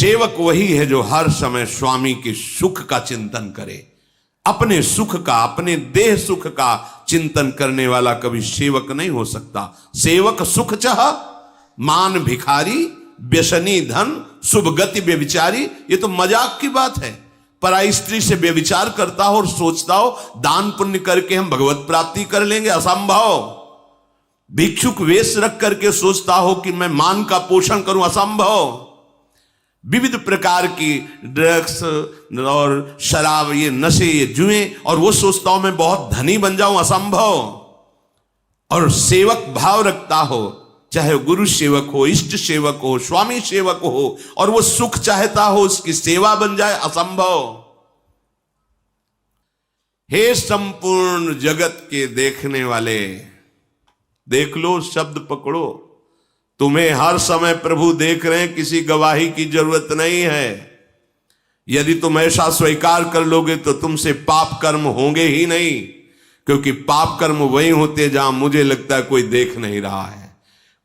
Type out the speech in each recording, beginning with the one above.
सेवक वही है जो हर समय स्वामी के सुख का चिंतन करे। अपने सुख का, अपने देह सुख का चिंतन करने वाला कभी सेवक नहीं हो सकता। सेवक सुख चाह, मान भिखारी, व्यसनी धन, शुभ गति व्यभिचारी। ये तो मजाक की बात है। पराई स्त्री से व्यभिचार करता हो और सोचता हो दान पुण्य करके हम भगवत प्राप्ति कर लेंगे, असंभव। भिक्षुक वेश रख करके सोचता हो कि मैं मान का पोषण करूं, असंभव। विविध प्रकार की ड्रग्स और शराब, ये नशे, ये जुए, और वो सोचता हूं मैं बहुत धनी बन जाऊं, असंभव। और सेवक भाव रखता हो, चाहे गुरु सेवक हो, इष्ट सेवक हो, स्वामी सेवक हो, और वो सुख चाहता हो उसकी सेवा बन जाए, असंभव। हे संपूर्ण जगत के देखने वाले, देख लो, शब्द पकड़ो। तुम्हें हर समय प्रभु देख रहे हैं, किसी गवाही की जरूरत नहीं है। यदि तुम ऐसा स्वीकार कर लोगे तो तुमसे पाप कर्म होंगे ही नहीं, क्योंकि पाप कर्म वही होते जहां मुझे लगता है कोई देख नहीं रहा है।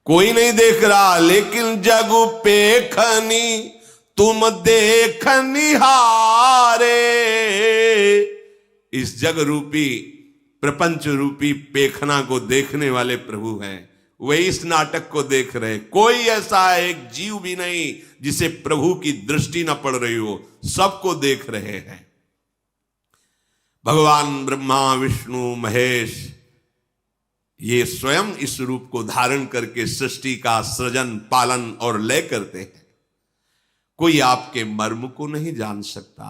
कोई नहीं देख रहा, लेकिन जग पेखनी तुम देखनी हारे। इस जग रूपी, प्रपंच रूपी पेखना को देखने वाले प्रभु हैं। वही इस नाटक को देख रहे। कोई ऐसा एक जीव भी नहीं जिसे प्रभु की दृष्टि न पड़ रही हो, सबको देख रहे हैं। भगवान ब्रह्मा, विष्णु, महेश, ये स्वयं इस रूप को धारण करके सृष्टि का सृजन, पालन और लय करते हैं। कोई आपके मर्म को नहीं जान सकता,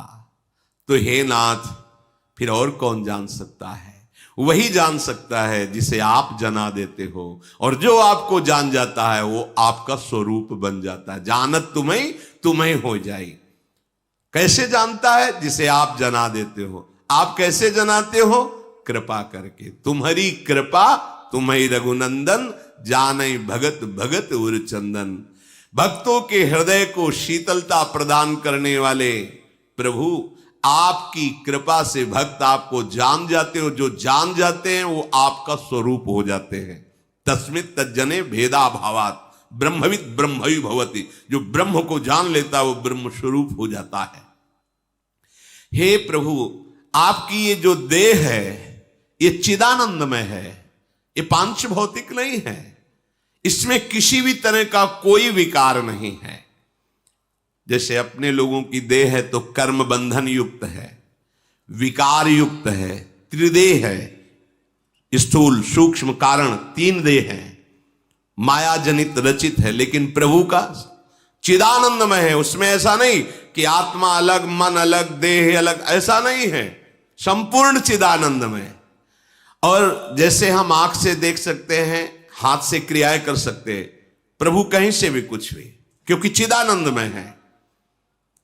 तो हे नाथ, फिर और कौन जान सकता है? वही जान सकता है जिसे आप जना देते हो, और जो आपको जान जाता है वो आपका स्वरूप बन जाता है। जानत तुम्हें तुम्हें हो जाए। कैसे जानता है? जिसे आप जना देते हो। आप कैसे जनाते हो? कृपा करके। तुम्हारी कृपा तुम्हें रघुनंदन, जाने भगत भगत उर चंदन। भक्तों के हृदय को शीतलता प्रदान करने वाले प्रभु, आपकी कृपा से भक्त आपको जान जाते हो। जो जान जाते हैं वो आपका स्वरूप हो जाते हैं। तस्मित् तज्जने भेदा भावात ब्रह्मविद ब्रह्मवि भवति। जो ब्रह्म को जान लेता है वो ब्रह्म स्वरूप हो जाता है। हे प्रभु, आपकी ये जो देह है ये चिदानंदमय है, ये पांच भौतिक नहीं है। इसमें किसी भी तरह का कोई विकार नहीं है। जैसे अपने लोगों की देह है तो कर्म बंधन युक्त है, विकार युक्त है, त्रिदेह है, स्थूल सूक्ष्म कारण, तीन देह है, माया जनित रचित है। लेकिन प्रभु का चिदानंदमय है। उसमें ऐसा नहीं कि आत्मा अलग, मन अलग, देह अलग, ऐसा नहीं है। संपूर्ण चिदानंदमय। और जैसे हम आंख से देख सकते हैं, हाथ से क्रियाएं कर सकते हैं, प्रभु कहीं से भी कुछ भी, क्योंकि चिदानंदमय है।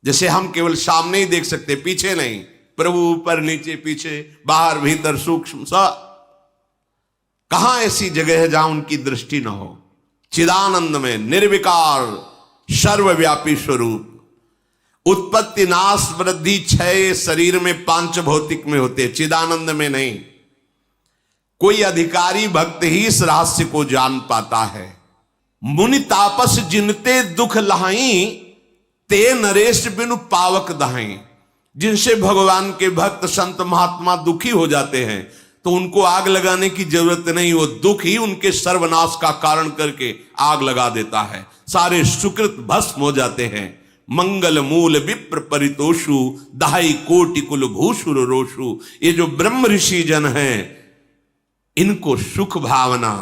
जैसे हम केवल सामने ही देख सकते, पीछे नहीं। प्रभु ऊपर नीचे पीछे बाहर भीतर सूक्ष्म सा, कहां ऐसी जगह है जहां उनकी दृष्टि न हो। चिदानंद में निर्विकार सर्वव्यापी स्वरूप। उत्पत्ति नाश वृद्धि क्षय शरीर में पांच भौतिक में होते, चिदानंद में नहीं। कोई अधिकारी भक्त ही इस रहस्य को जान पाता है। मुनि तापस जिनते दुख लहाई, ते नरेश बिनु पावक दहाई। जिनसे भगवान के भक्त संत महात्मा दुखी हो जाते हैं तो उनको आग लगाने की जरूरत नहीं, वो दुख ही उनके सर्वनाश का कारण करके आग लगा देता है। सारे सुकृत भस्म हो जाते हैं। मंगल मूल विप्र परितोषु, दहाई कोटि कुल भूषुर रोषु। ये जो ब्रह्म ऋषि जन हैं, इनको सुख भावना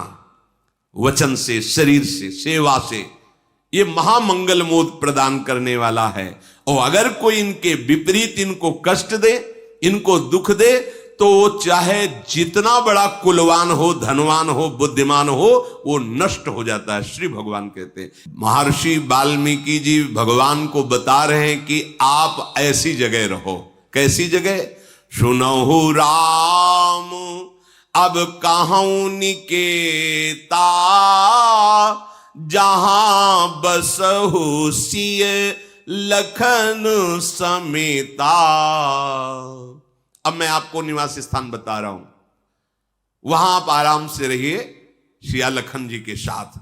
वचन से, शरीर से, सेवा से, ये महामंगल मोद प्रदान करने वाला है। और अगर कोई इनके विपरीत इनको कष्ट दे, इनको दुख दे, तो चाहे जितना बड़ा कुलवान हो, धनवान हो, बुद्धिमान हो, वो नष्ट हो जाता है। श्री भगवान कहते हैं, महर्षि वाल्मीकि जी भगवान को बता रहे हैं कि आप ऐसी जगह रहो। कैसी जगह? सुनहु राम अब कहूं निकेता, जहां बसहु सिय लखन समेता। अब मैं आपको निवास स्थान बता रहा हूं, वहां आप आराम से रहिए सिया लखन जी के साथ।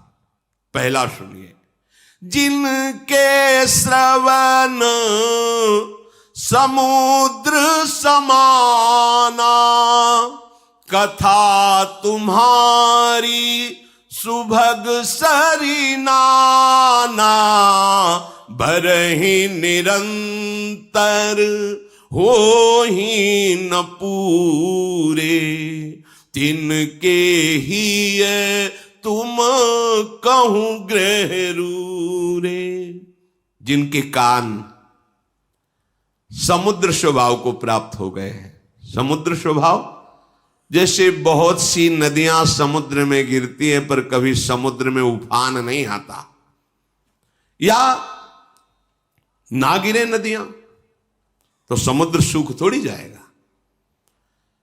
पहला सुनिए। जिनके श्रवण समुद्र समाना कथा तुम्हारी सुभग सरिनाना भरहि निरंतर हो ही न पूरे तिनके ही तुम कहूं ग्रह रूरे। जिनके कान समुद्र स्वभाव को प्राप्त हो गए हैं। समुद्र स्वभाव जैसे बहुत सी नदियां समुद्र में गिरती हैं पर कभी समुद्र में उफान नहीं आता, या ना गिरे नदियां तो समुद्र सूख थोड़ी जाएगा।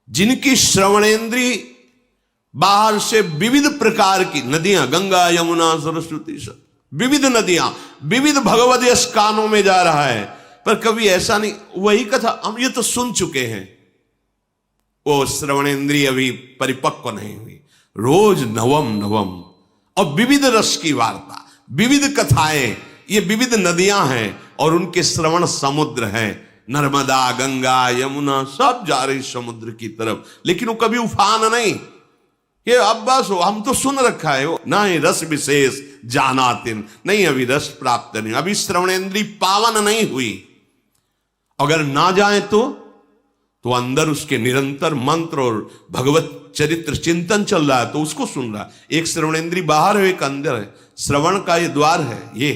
जिनकी श्रवणेंद्री बाहर से विविध प्रकार की नदियां, गंगा यमुना सरस्वती, सब विविध नदियां, विविध भगवद यश कानों में जा रहा है, पर कभी ऐसा नहीं। वही कथा हम ये तो सुन चुके हैं, वो श्रवणेंद्री अभी परिपक्व नहीं हुई। रोज नवम नवम और विविध रस की वार्ता, विविध कथाएं, ये विविध नदियां हैं और उनके श्रवण समुद्र हैं। नर्मदा, गंगा, यमुना सब जा रही समुद्र की तरफ, लेकिन वो कभी उफान नहीं। ये अब बस हम तो सुन रखा है, वो ना ही रस विशेष जानातिन, नहीं अभी रस प्राप्त नहीं, अभी श्रवणेंद्री पावन नहीं हुई। अगर ना जाए तो अंदर उसके निरंतर मंत्र और भगवत चरित्र चिंतन चल रहा है तो उसको सुन रहा है। एक श्रवणेंद्री बाहर है, एक अंदर है। श्रवण का ये द्वार है ये,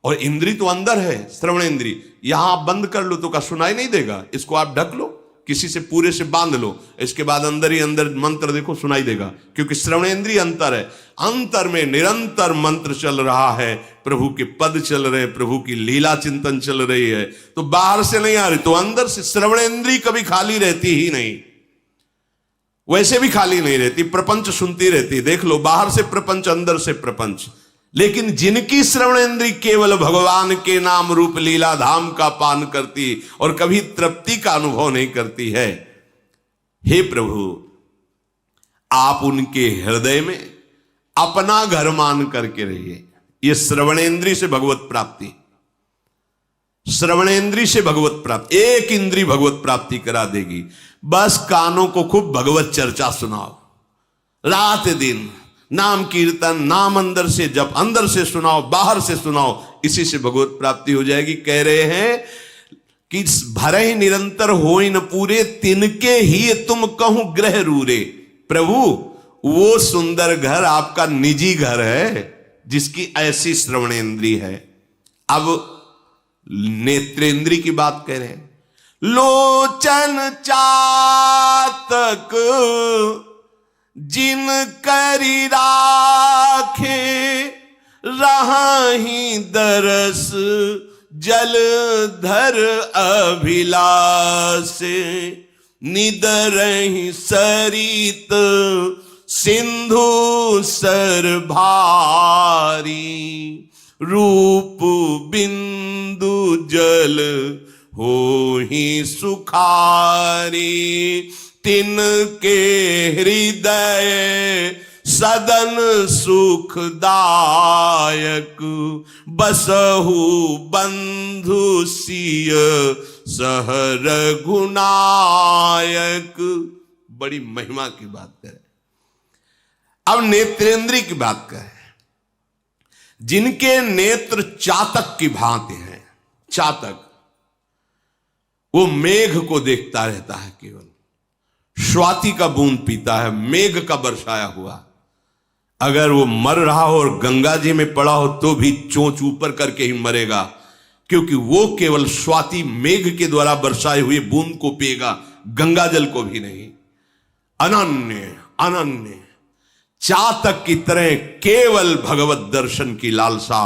और इंद्री तो अंदर है श्रवणेंद्री। यहां आप बंद कर लो तो का सुनाई नहीं देगा, इसको आप ढक लो, किसी से पूरे से बांध लो, इसके बाद अंदर ही अंदर मंत्र देखो सुनाई देगा, क्योंकि श्रवणेंद्री अंतर है। अंतर में निरंतर मंत्र चल रहा है, प्रभु के पद चल रहे हैं, प्रभु की लीला चिंतन चल रही है, तो बाहर से नहीं आ रही, तो अंदर से श्रवणेंद्री कभी खाली रहती ही नहीं। वैसे भी खाली नहीं रहती, प्रपंच सुनती रहती। देख लो, बाहर से प्रपंच, अंदर से प्रपंच। लेकिन जिनकी श्रवणेंद्री केवल भगवान के नाम रूप लीला धाम का पान करती और कभी तृप्ति का अनुभव नहीं करती है, हे प्रभु आप उनके हृदय में अपना घर मान करके रहिए। ये श्रवणेंद्री से भगवत प्राप्ति, श्रवणेंद्री से भगवत प्राप्ति, एक इंद्री भगवत प्राप्ति करा देगी। बस कानों को खूब भगवत चर्चा सुनाओ, रात दिन नाम कीर्तन, नाम अंदर से जप, अंदर से सुनाओ, बाहर से सुनाओ, इसी से भगवत प्राप्ति हो जाएगी। कह रहे हैं कि भरे ही निरंतर होई न पूरे तिनके ही तुम कहूं ग्रह रूरे। प्रभु वो सुंदर घर आपका निजी घर है जिसकी ऐसी श्रवणेंद्री है। अब नेत्रेंद्री की बात कह रहे हैं। लोचन चातक जिन करी राखे रहाही दरस जलधर अभिलाष निदरहि सरित सिंधु सर भारी रूप बिंदु जल हो ही सुखारी तिनके हृदय सदन सुखदायक बसहु बंधु सिय सह रघुनायक। बड़ी महिमा की बात करें। अब नेत्रेंद्री की बात करें। जिनके नेत्र चातक की भांति हैं, चातक वो मेघ को देखता रहता है, केवल स्वाति का बूंद पीता है, मेघ का बरसाया हुआ। अगर वो मर रहा हो और गंगा जी में पड़ा हो तो भी चोंच ऊपर करके ही मरेगा, क्योंकि वो केवल स्वाति मेघ के द्वारा बरसाए हुए बूंद को पिएगा, गंगा जल को भी नहीं। अनन्य अनन्य चातक की तरह केवल भगवत दर्शन की लालसा,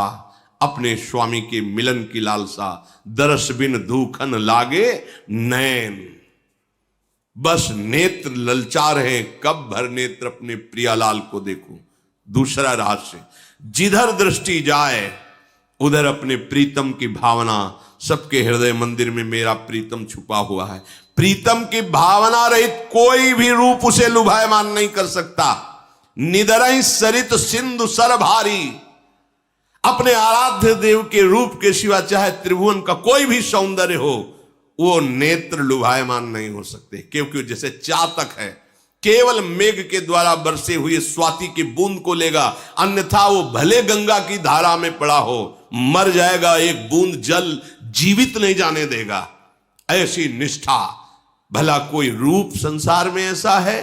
अपने स्वामी के मिलन की लालसा। दरस बिन धूखन लागे नैन, बस नेत्र ललचा रहे, कब भर नेत्र अपने प्रियालाल को देखूं। दूसरा रहस्य, जिधर दृष्टि जाए उधर अपने प्रीतम की भावना। सबके हृदय मंदिर में मेरा प्रीतम छुपा हुआ है। प्रीतम की भावना रहित कोई भी रूप उसे लुभायमान नहीं कर सकता। निदरहि सरित सिंधु सर भारी, अपने आराध्य देव के रूप के सिवा चाहे त्रिभुवन का कोई भी सौंदर्य हो वो नेत्र लुभायमान नहीं हो सकते, क्योंकि जैसे चातक है केवल मेघ के द्वारा बरसे हुए स्वाति की बूंद को लेगा, अन्यथा वो भले गंगा की धारा में पड़ा हो मर जाएगा, एक बूंद जल जीवित नहीं जाने देगा। ऐसी निष्ठा। भला कोई रूप संसार में ऐसा है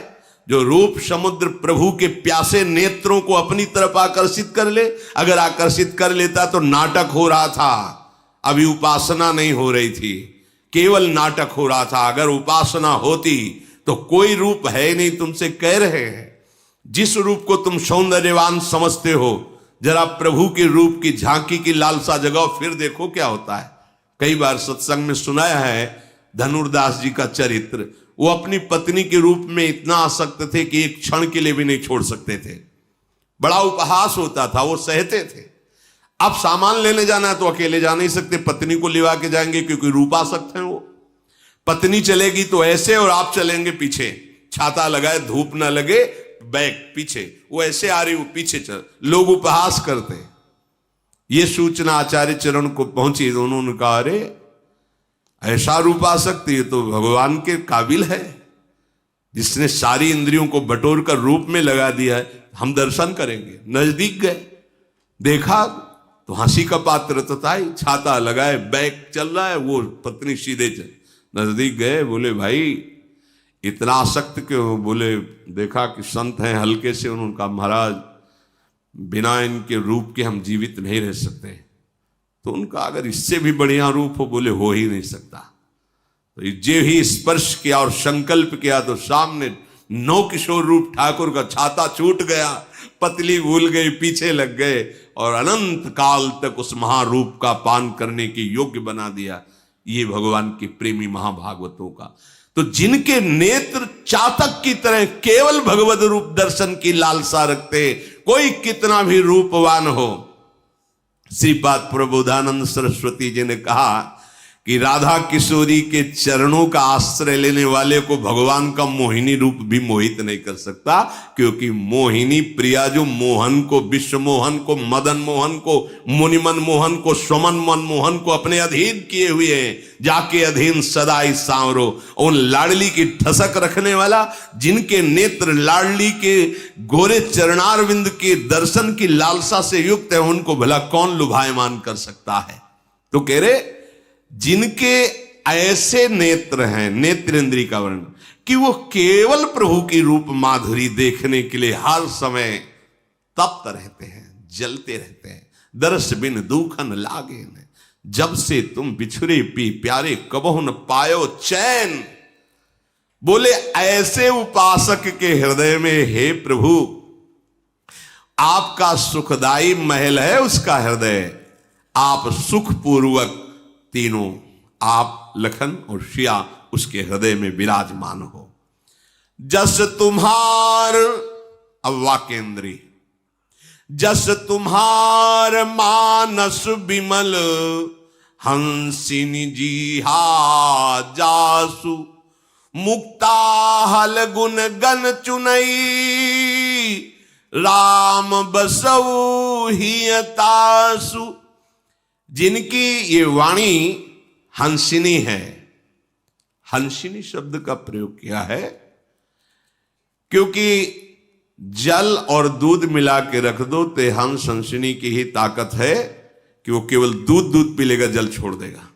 जो रूप समुद्र प्रभु के प्यासे नेत्रों को अपनी तरफ आकर्षित कर ले? अगर आकर्षित कर लेता तो नाटक हो रहा था, अभी उपासना नहीं हो रही थी, केवल नाटक हो रहा था। अगर उपासना होती तो कोई रूप है नहीं, तुमसे कह रहे हैं। जिस रूप को तुम सौंदर्यवान समझते हो, जरा प्रभु के रूप की झांकी की लालसा जगाओ, फिर देखो क्या होता है। कई बार सत्संग में सुनाया है धनुर्दास जी का चरित्र। वो अपनी पत्नी के रूप में इतना आसक्त थे कि एक क्षण के लिए भी नहीं छोड़ सकते थे। बड़ा उपहास होता था, वो सहते थे। अब सामान लेने जाना है तो अकेले जा नहीं सकते, पत्नी को लिवा के जाएंगे, क्योंकि रूपासक्त हैं वो। पत्नी चलेगी तो ऐसे और आप चलेंगे पीछे, छाता लगाए धूप ना लगे, बैक पीछे, वो ऐसे आ रही वो पीछे चल, लोग उपहास करते। ये सूचना आचार्य चरण को पहुंची तो उन्होंने कहा, अरे ऐसा रूपासक्त ये तो भगवान के काबिल है, जिसने सारी इंद्रियों को बटोर कर रूप में लगा दिया है, हम दर्शन करेंगे। नजदीक गए, देखा तो हंसी का पात्र तो था ही, छाता लगाए बैक चल रहा है, वो पत्नी सीधे चल। नजदीक गए, बोले भाई इतना आसक्त क्यों? बोले देखा कि संत हैं, हल्के से। उन्होंने कहा महाराज बिना इनके रूप के हम जीवित नहीं रह सकते। तो उनका अगर इससे भी बढ़िया रूप हो, बोले हो ही नहीं सकता। तो जे ही स्पर्श किया और संकल्प किया तो सामने नौ किशोर रूप ठाकुर का छाता छूट गया, पतली भूल गई, पीछे लग गए और अनंत काल तक उस महारूप का पान करने के योग्य बना दिया। ये भगवान के प्रेमी महाभागवतों का। तो जिनके नेत्र चातक की तरह केवल भगवत रूप दर्शन की लालसा रखते, कोई कितना भी रूपवान हो। श्रीपाद प्रबोधानंद सरस्वती जी ने कहा कि राधा किशोरी के चरणों का आश्रय लेने वाले को भगवान का मोहिनी रूप भी मोहित नहीं कर सकता, क्योंकि मोहिनी प्रिया जो मोहन को, विश्व मोहन को, मदन मोहन को, मुनिमन मोहन को, स्वमन मन मोहन को अपने अधीन किए हुए हैं। जाके अधीन सदाई सांवरो, उन लाडली की ठसक रखने वाला, जिनके नेत्र लाडली के गोरे चरणारविंद के दर्शन की लालसा से युक्त है, उनको भला कौन लुभायमान कर सकता है? तो कह रहे जिनके ऐसे नेत्र हैं, नेत्र इंद्री का वर्णन, कि वो केवल प्रभु की रूप माधुरी देखने के लिए हर समय तप्त रहते हैं, जलते रहते हैं। दर्श बिन दुखन लागे न, जब से तुम बिछुरे पी प्यारे कबहु न पायो चैन। बोले ऐसे उपासक के हृदय में, हे प्रभु आपका सुखदाई महल है उसका हृदय, आप सुखपूर्वक तीनों, आप लखन और शिया उसके हृदय में विराजमान हो। जस तुम्हार, अब वाक्येंद्री, जस तुम्हार मानस विमल हंसिनी जी हा जासु, मुक्ता हल गुण गन चुनई, राम बसऊ हियतासु। जिनकी ये वाणी हंसिनी है, हंसिनी शब्द का प्रयोग किया है क्योंकि जल और दूध मिला के रख दो तो हंस हंसिनी की ही ताकत है कि वो केवल दूध पी लेगा, जल छोड़ देगा।